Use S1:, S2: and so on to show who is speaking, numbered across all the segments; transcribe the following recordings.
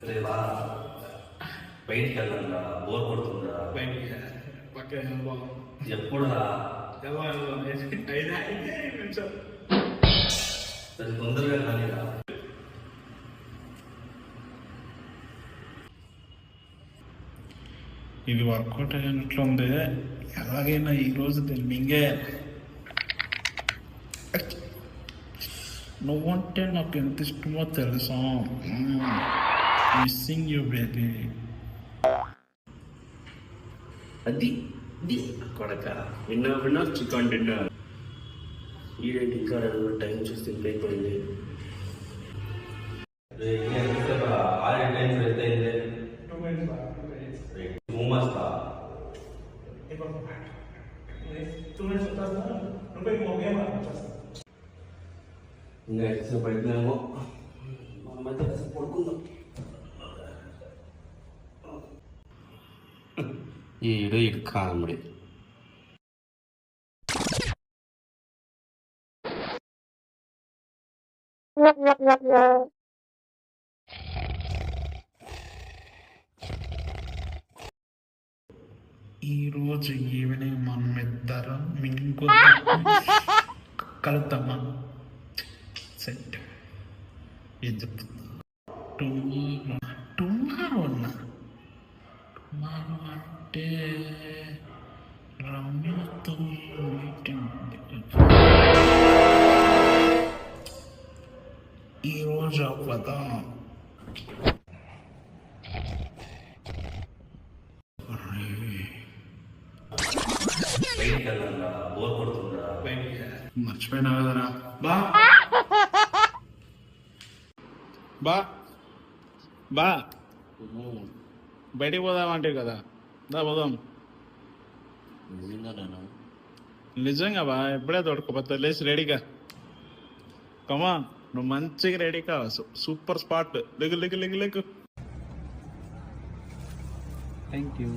S1: రేపా బయటికి వెళ్దా బోర్ కొడుతుందా
S2: బయటికి పక్కన
S1: ఎప్పుడు తొందరగా కానీరా.
S2: ఇది వర్కౌట్ అయినట్లుంది. ఎలాగైనా ఈరోజు దీన్ని మింగే. నువ్వంటే నాకు ఎంత ఇష్టమో తెలుసా. Missing you baby.
S3: అది కొడక విన్నా చికెన్ డిన్నర్. ఈడేంటి ఇంకా టైం చూస్తే ఇంకా అయిపోయింది.
S1: ఆల్రెడీ టైం అయితే 2 months का ఇంకా ఎక్సెస్ పడుతున్నామో మనమైతే కాస్త పడుకుందాం. ఈడు ఇడు కామెడీ.
S2: ఈరోజు ఈవినింగ్ మనం ఇద్దరం మింగు కలుద్దామా? సెట్. ఏం చెప్తుంది? టుమారో అంటే రమ్యతో మీటింగ్ ఉంది. ఈరోజు అవ్వదా?
S1: బయటికి వెళ్దా బోర్ కొడుతుందా
S2: మర్చిపోయినా కదరా. బా బా బా బయటికి పోదామంటే కదా. దా పోదాం. నిజంగా బా. ఎప్పుడే దొరకపోతే లేచి రెడీగా కమా. నువ్వు మంచిగా రెడీ కావా. Super spot. లెగు లెగు లెగు లెగు. Thank you.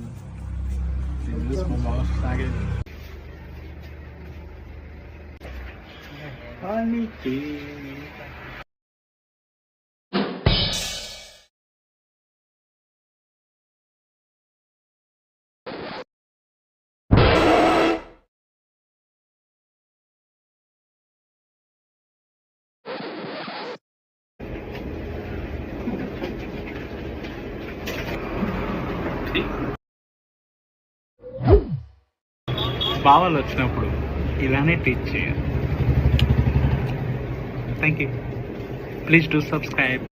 S2: బావాలు వచ్చినప్పుడు ఇలానే టీచ్ చేయాలి. Thank you. Please do subscribe.